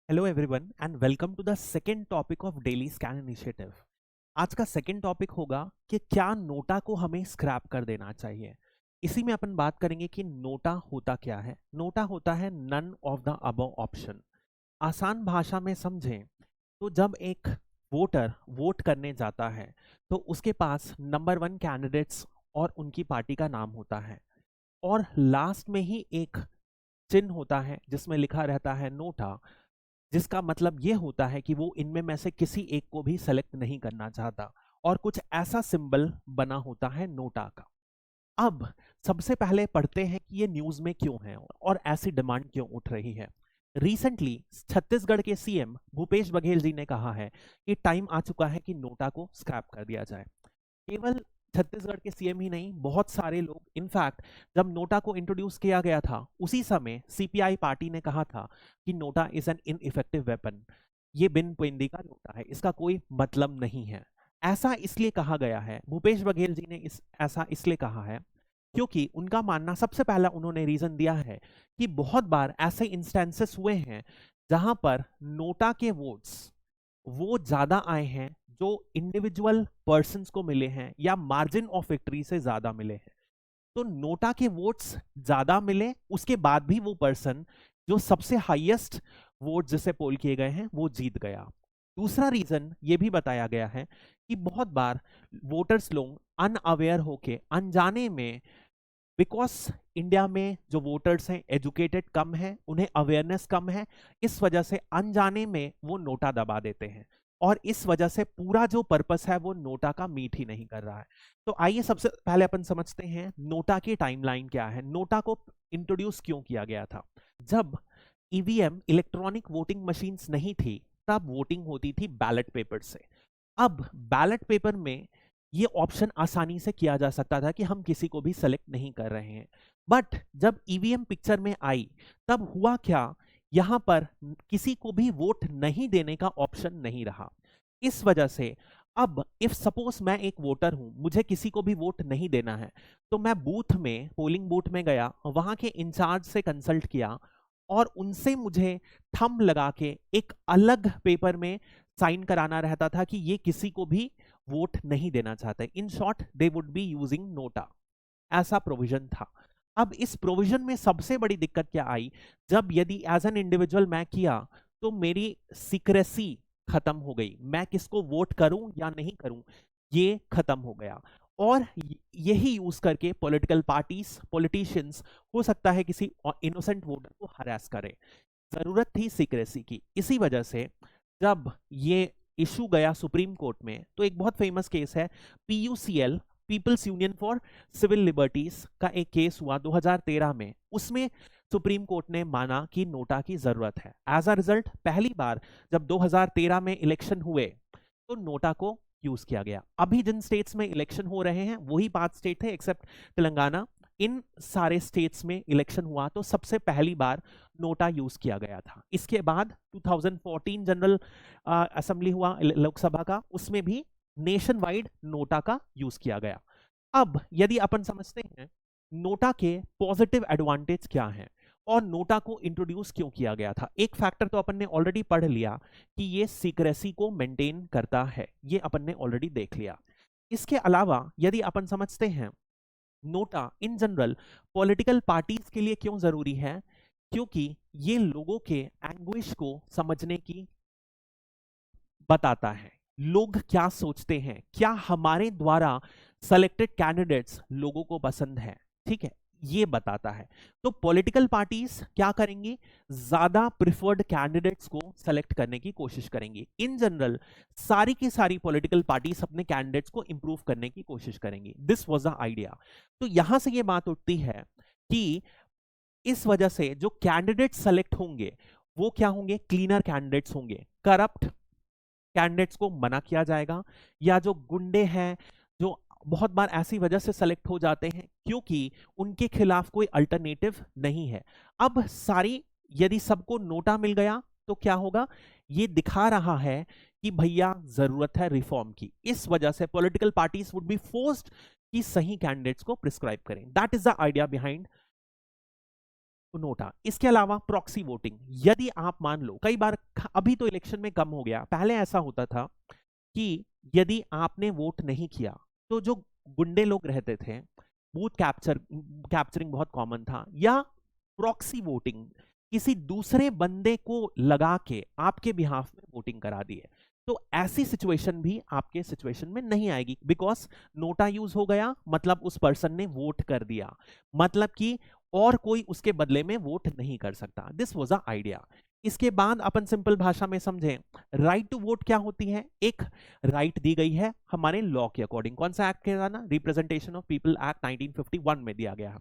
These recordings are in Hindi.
Hello everyone and welcome to the second topic of daily scan initiative. आज का सेकेंड टॉपिक होगा कि क्या नोटा को हमें स्क्रैप कर देना चाहिए। इसी में अपन बात करेंगे कि नोटा होता क्या है। नोटा होता है none of the above option. आसान भाषा में समझें तो जब एक वोटर वोट करने जाता है तो उसके पास नंबर वन कैंडिडेट्स और उनकी पार्टी का नाम होता है और लास्ट में ही एक चिन्ह होता है जिसमें लिखा रहता है नोटा, जिसका मतलब ये होता है कि वो इनमें में से किसी एक को भी सेलेक्ट नहीं करना चाहता और कुछ ऐसा सिंबल बना होता है नोटा का। अब सबसे पहले पढ़ते हैं कि ये न्यूज में क्यों है और ऐसी डिमांड क्यों उठ रही है। रिसेंटली छत्तीसगढ़ के सीएम भूपेश बघेल जी ने कहा है कि टाइम आ चुका है कि नोटा को स्क्रैप कर दिया जाए। केवल छत्तीसगढ़ के सीएम ही नहीं, बहुत सारे लोग, इनफैक्ट जब नोटा को इंट्रोड्यूस किया गया था उसी समय सीपीआई पार्टी ने कहा था कि NOTA is an ineffective weapon. ये बिन पेंदी का नोटा है, इसका कोई मतलब नहीं है। ऐसा इसलिए कहा गया है, भूपेश बघेल जी ने ऐसा इसलिए कहा है क्योंकि उनका मानना, सबसे पहला उन्होंने रीजन दिया है कि बहुत बार ऐसे इंस्टेंसेस हुए हैं जहां पर नोटा के वोट्स वो ज्यादा आए हैं जो इंडिविजुअल पर्संस को मिले हैं या मार्जिन ऑफ विक्ट्री से ज्यादा मिले हैं। तो नोटा के वोट्स ज्यादा मिले, उसके बाद भी वो पर्सन जो सबसे हाईएस्ट वोट जिसे पोल किए गए हैं वो जीत गया। दूसरा रीजन ये भी बताया गया है कि बहुत बार वोटर्स लोग अनअवेयर होके, अनजाने में, बिकॉज इंडिया में जो वोटर्स हैं एजुकेटेड कम है, उन्हें अवेयरनेस कम है, इस वजह से अनजाने में वो नोटा दबा देते हैं और इस वजह से पूरा जो पर्पस है वो नोटा का मीट ही नहीं कर रहा है। तो आइए सबसे पहले अपन समझते हैं नोटा की टाइमलाइन क्या है, नोटा को इंट्रोड्यूस क्यों किया गया था। जब ईवीएम इलेक्ट्रॉनिक वोटिंग मशीन्स नहीं थी तब वोटिंग होती थी बैलेट पेपर से। अब बैलेट पेपर में ये ऑप्शन आसानी से किया जा सकता था कि हम किसी को भी सेलेक्ट नहीं कर रहे हैं। बट जब ईवीएम पिक्चर में आई तब हुआ क्या, यहां पर किसी को भी वोट नहीं देने का ऑप्शन नहीं रहा। इस वजह से अब इफ सपोज मैं एक वोटर हूं, मुझे किसी को भी वोट नहीं देना है, तो मैं बूथ में, पोलिंग बूथ में गया, वहां के इंचार्ज से कंसल्ट किया और उनसे मुझे थंब लगा के एक अलग पेपर में साइन कराना रहता था कि ये किसी को भी वोट नहीं देना चाहते। In short they would be using NOTA. ऐसा प्रोविजन था। अब इस प्रोविजन में सबसे बड़ी दिक्कत क्या आई, जब यदि एज एन इंडिविजुअल मैं किया तो मेरी सीक्रेसी खत्म हो गई, मैं किसको वोट करूं या नहीं करूं ये खत्म हो गया। और यही यूज करके पॉलिटिकल पार्टीज, पॉलिटिशियंस, हो सकता है किसी इनोसेंट वोटर को हरास करे। जरूरत थी सीक्रेसी की। इसी वजह से जब ये इशू गया सुप्रीम कोर्ट में तो एक बहुत फेमस केस है PUCL, people's union for civil liberties का एक केस हुआ 2013 में। उसमें सुप्रीम कोर्ट ने माना कि नोटा की जरूरत है। एज अ रिजल्ट पहली बार जब 2013 में इलेक्शन हुए तो नोटा को यूज किया गया। अभी जिन स्टेट्स में इलेक्शन हो रहे हैं वही 5 स्टेट थे एक्सेप्ट तेलंगाना। इन सारे स्टेट्स में इलेक्शन हुआ तो सबसे पहली बार नोटा यूज किया गया था। इसके बाद 2014 जनरल असेंबली हुआ लोकसभा का, उसमें भी नेशन वाइड नोटा का यूज किया गया। अब यदि अपन समझते हैं नोटा के पॉजिटिव एडवांटेज क्या हैं और नोटा को इंट्रोड्यूस क्यों किया गया था। एक फैक्टर तो अपन ने ऑलरेडी पढ़ लिया कि ये सीक्रेसी को मेंटेन करता है, ये अपन ने ऑलरेडी देख लिया। इसके अलावा यदि अपन समझते हैं NOTA in general political parties के लिए क्यों जरूरी है, क्योंकि ये लोगों के एंग्विश को समझने की बताता है। लोग क्या सोचते हैं, क्या हमारे द्वारा सेलेक्टेड कैंडिडेट्स लोगों को पसंद है, ठीक है, ये बताता है। तो पॉलिटिकल पार्टीज क्या करेंगी, ज्यादा प्रिफर्ड कैंडिडेट्स को सेलेक्ट करने की कोशिश करेंगी। इन जनरल सारी की सारी पॉलिटिकल पार्टीज अपने कैंडिडेट्स को इंप्रूव करने की कोशिश करेंगी। This was the idea. तो यहां से ये बात उठती है कि इस वजह से जो कैंडिडेट्स सेलेक्ट होंगे वो क्या होंगे, क्लीनर कैंडिडेट्स होंगे। करप्ट कैंडिडेट्स को मना किया जाएगा, या जो गुंडे हैं जो बहुत बार ऐसी वजह से सेलेक्ट हो जाते हैं क्योंकि उनके खिलाफ कोई अल्टरनेटिव नहीं है। अब सारी, यदि सबको नोटा मिल गया तो क्या होगा, ये दिखा रहा है कि भैया जरूरत है रिफॉर्म की। इस वजह से political parties would be forced कि सही कैंडिडेट्स को प्रिस्क्राइब करें। That is the idea behind NOTA. इसके अलावा प्रॉक्सी वोटिंग, यदि आप मान लो कई बार, अभी तो इलेक्शन में कम हो गया, पहले ऐसा होता था कि यदि आपने वोट नहीं किया तो जो गुंडे लोग रहते थे, बूथ कैप्चरिंग बहुत कॉमन था, या प्रॉक्सी वोटिंग, किसी दूसरे बंदे को लगा के आपके बिहाफ में वोटिंग करा दी है। तो ऐसी सिचुएशन भी आपके सिचुएशन में नहीं आएगी, बिकॉज नोटा यूज हो गया, मतलब उस पर्सन ने वोट कर दिया, मतलब कि और कोई उसके बदले में वोट नहीं कर सकता। This was a idea. इसके बाद अपन सिंपल भाषा में समझें, राइट टू वोट क्या होती है? एक राइट दी गई है हमारे लॉ के अकॉर्डिंग। कौन सा एक्ट कहता ना? रिप्रेजेंटेशन ऑफ पीपल एक्ट 1951 में दिया गया है।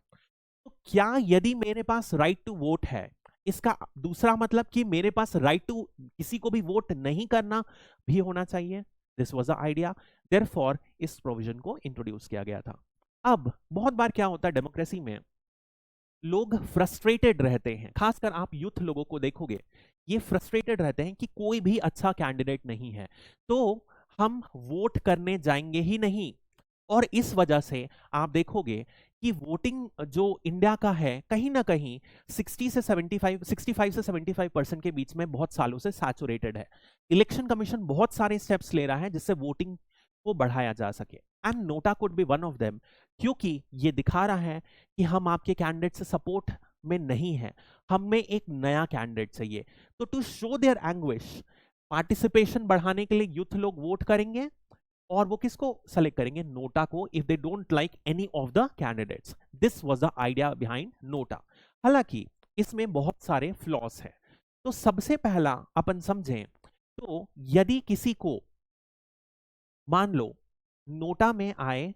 तो क्या यदि मेरे पास राइट टू वोट है, इसका दूसरा मतलब कि मेरे पास राइट टू किसी को भी वोट नहीं करना भी होना चाहिए? This was the idea, therefore इस प्रोविजन को इंट्रोड्यूस किया गया था। अब बहुत बार क्या होता है डेमोक्रेसी में, लोग फ्रस्ट्रेटेड रहते हैं, खासकर आप यूथ लोगों को देखोगे, ये फ्रस्ट्रेटेड रहते हैं कि कोई भी अच्छा कैंडिडेट नहीं है, तो हम वोट करने जाएंगे ही नहीं। और इस वजह से आप देखोगे कि वोटिंग जो इंडिया का है, कहीं ना कहीं 65 से 75% के बीच में बहुत सालों से सैचुरेटेड है। इलेक्शन कमीशन बहुत सारे स्टेप्स ले रहा है जिससे वोटिंग को बढ़ाया जा सके, and NOTA could be one of them, क्योंकि ये दिखा रहा है कि हम आपके कैंडिडेट से सपोर्ट में नहीं है, हमें एक नया कैंडिडेट चाहिए। तो to show their anguish, participation बढ़ाने के लिए यूथ लोग वोट करेंगे, और वो किसको सेलेक्ट करेंगे? नोटा को, if they don't like any of the candidates. This was the idea behind NOTA. हालांकि इसमें बहुत सारे फ्लॉज हैं। तो सबसे पहला अपन समझें, तो यदि किसी को मान लो नोटा में आए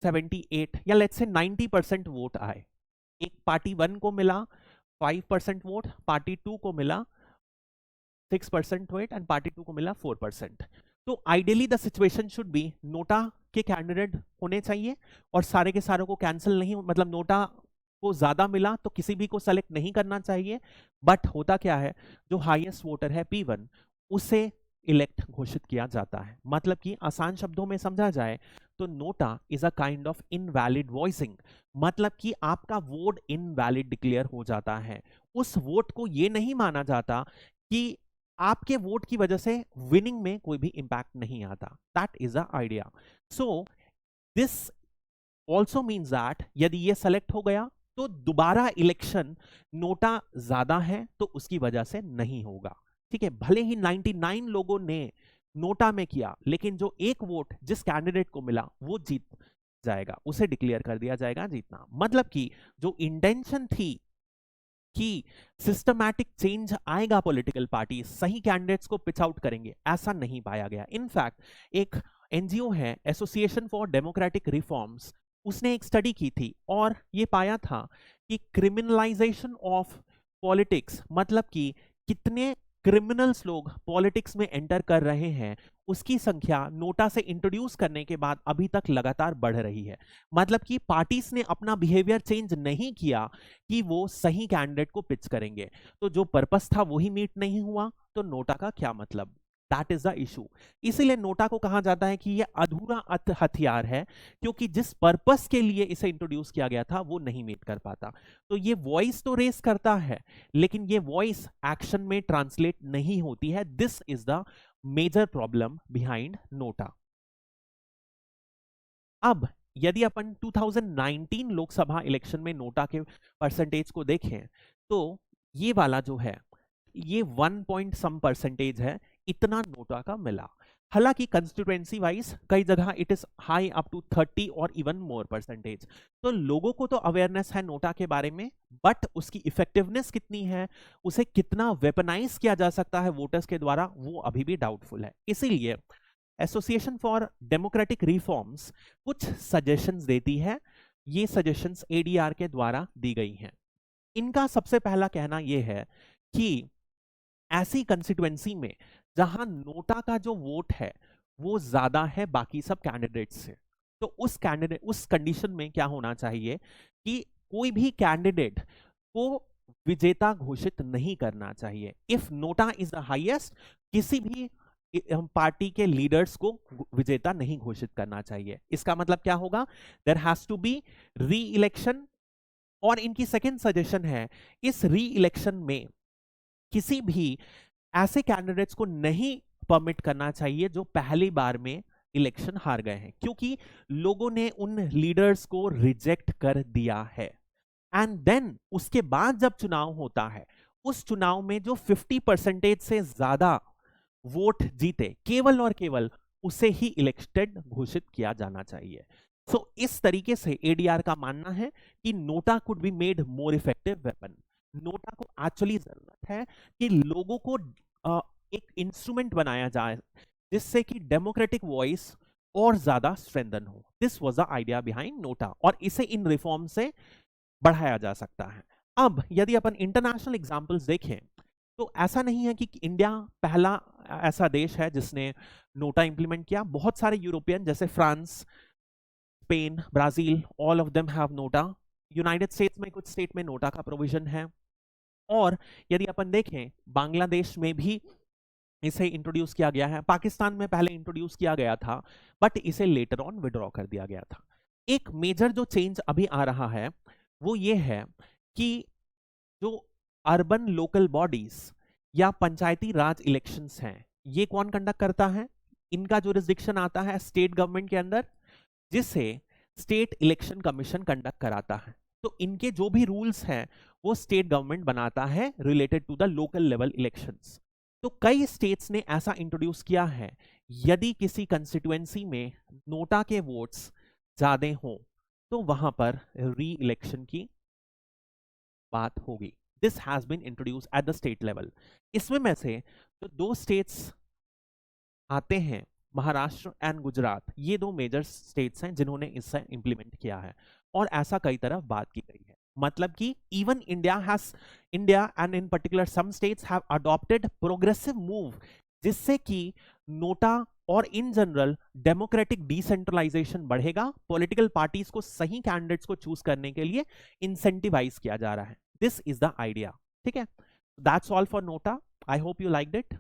78 या लेट्स से 90% वोट आए, एक पार्टी 1 को मिला 5% वोट, पार्टी 2 को मिला 6% वोट, एंड पार्टी 2 को मिला 4%। तो ideally the situation should be, NOTA के कैंडिडेट होने चाहिए और सारे के सारे को कैंसिल नहीं, मतलब नोटा को ज्यादा मिला तो किसी भी को सेलेक्ट नहीं करना चाहिए। बट होता क्या है, जो हाईएस्ट वोटर है P1, उसे इलेक्ट घोषित किया जाता है। मतलब कि आसान शब्दों में समझा जाए तो NOTA is a kind of invalid voicing, मतलब कि आपका वोट इनवैलिड डिक्लेयर हो जाता है। उस वोट को यह नहीं माना जाता कि आपके वोट की वजह से विनिंग में कोई भी इंपैक्ट नहीं आता। That is the idea. So this also means that यदि ये सेलेक्ट हो गया तो दोबारा इलेक्शन नोटा ज्यादा है तो उसकी वजह से नहीं होगा। ठीक है, भले ही 99 लोगों ने नोटा में किया, लेकिन जो एक वोट जिस कैंडिडेट को मिला वो जीत जाएगा, उसे डिक्लेयर कर दिया जाएगा जीतना। मतलब कि जो इंटेंशन थी कि सिस्टमैटिक चेंज आएगा, पॉलिटिकल पार्टी सही कैंडिडेट्स को पिच आउट करेंगे, ऐसा नहीं पाया गया। इनफैक्ट एक एनजीओ है, एसोसिएशन फॉर डेमोक्रेटिक रिफॉर्म्स, उसने एक स्टडी की थी और ये पाया था कि क्रिमिनलाइजेशन ऑफ पॉलिटिक्स, मतलब कि कितने क्रिमिनल्स लोग पॉलिटिक्स में एंटर कर रहे हैं, उसकी संख्या नोटा से इंट्रोड्यूस करने के बाद अभी तक लगातार बढ़ रही है। मतलब कि पार्टीज ने अपना बिहेवियर चेंज नहीं किया कि वो सही कैंडिडेट को पिच करेंगे, तो जो पर्पस था वही मीट नहीं हुआ, तो नोटा का क्या मतलब? That is the issue. इसीलिए नोटा को कहा जाता है कि यह अधूरा हथियार है, क्योंकि जिस पर्पस के लिए इसे इंट्रोड्यूस किया गया था वो नहीं मीट कर पाता। तो ये वॉइस तो रेस करता है, लेकिन ये वॉइस एक्शन में ट्रांसलेट नहीं होती है। This is the major problem behind NOTA. अब यदि अपन 2019 लोकसभा इलेक्शन में नोटा के परसेंटेज को देखें, तो ये वाला जो है ये 1 पॉइंट सम परसेंटेज है, इतना नोटा का मिला। हालांकि कंस्टिट्यूएंसी वाइज कई जगह it is high up to 30 और इवन मोर परसेंटेज। तो लोगों को तो अवेयरनेस है नोटा के बारे में, बट उसकी इफेक्टिवनेस कितनी है, उसे कितना वेपनाइज किया जा सकता है वोटर्स के द्वारा, वो अभी भी डाउटफुल है। इसीलिए एसोसिएशन फॉर डेमोक्रेटिक रिफॉर्म्स कुछ सजेशंस देती है। ये सजेशंस एडीआर के द्वारा दी गई हैं। इनका सबसे पहला कहना यह है कि ऐसी कंस्टिट्यूएंसी में जहां नोटा का जो वोट है वो ज्यादा है बाकी सब कैंडिडेट से, तो उस कंडीशन में क्या होना चाहिए कि कोई भी कैंडिडेट को विजेता घोषित नहीं करना चाहिए। If NOTA is the highest, किसी भी पार्टी के लीडर्स को विजेता नहीं घोषित करना चाहिए। इसका मतलब क्या होगा? There has to be re election और इनकी सेकंड सजेशन है, इस री इलेक्शन में किसी भी ऐसे कैंडिडेट्स को नहीं परमिट करना चाहिए जो पहली बार में इलेक्शन हार गए हैं, क्योंकि लोगों ने उन लीडर्स को रिजेक्ट कर दिया है। एंड देन उसके बाद जब चुनाव होता है, उस चुनाव में जो 50% से ज्यादा वोट जीते, केवल और केवल उसे ही इलेक्टेड घोषित किया जाना चाहिए। सो इस तरीके से एडीआर का मानना है कि NOTA could be made more effective weapon. NOTA को एक्चुअली जरूरत है कि लोगों को एक इंस्ट्रूमेंट बनाया जाए जिससे कि डेमोक्रेटिक वॉइस और ज्यादा स्ट्रेंथन हो। This was the idea behind NOTA, और इसे इन रिफॉर्म से बढ़ाया जा सकता है। अब यदि अपन इंटरनेशनल एग्जांपल्स देखें तो ऐसा नहीं है कि इंडिया पहला ऐसा देश है जिसने नोटा इंप्लीमेंट किया। बहुत सारे यूरोपियन जैसे France, Spain, Brazil, all of them have NOTA. United states में कुछ स्टेट में नोटा का प्रोविजन है। और यदि अपन देखें बांग्लादेश में भी इसे इंट्रोड्यूस किया गया है। पाकिस्तान में पहले इंट्रोड्यूस किया गया था बट इसे लेटर ऑन विड्रॉ कर दिया गया था। एक मेजर जो चेंज अभी आ रहा है वो ये है कि जो अर्बन लोकल बॉडीज या पंचायती राज इलेक्शंस हैं, ये कौन कंडक्ट करता है? इनका जुरिस्डिक्शन आता है स्टेट गवर्नमेंट के अंदर, जिसे स्टेट इलेक्शन कमीशन कंडक्ट कराता है। तो इनके जो भी रूल्स हैं वो स्टेट गवर्नमेंट बनाता है related to the local level elections. तो कई स्टेट्स ने ऐसा इंट्रोड्यूस किया है, यदि किसी कंस्टिट्यूएंसी में नोटा के वोट्स ज्यादा हों तो वहां पर री इलेक्शन की बात होगी। This has been introduce at the state level. इसमें में से जो दो स्टेट्स आते हैं, महाराष्ट्र एंड गुजरात, ये दो मेजर स्टेट्स हैं जिन्होंने इसे इंप्लीमेंट किया है, और ऐसा कई तरफ बात की गई है। मतलब कि even India and in particular some states have adopted progressive move, जिससे कि नोटा और इन जनरल डेमोक्रेटिक डिसेंट्रलाइजेशन बढ़ेगा। पॉलिटिकल पार्टीज को सही कैंडिडेट्स को चूज करने के लिए इंसेंटिवाइज किया जा रहा है। This is the idea. ठीक है, that's all for NOTA. I hope you liked it.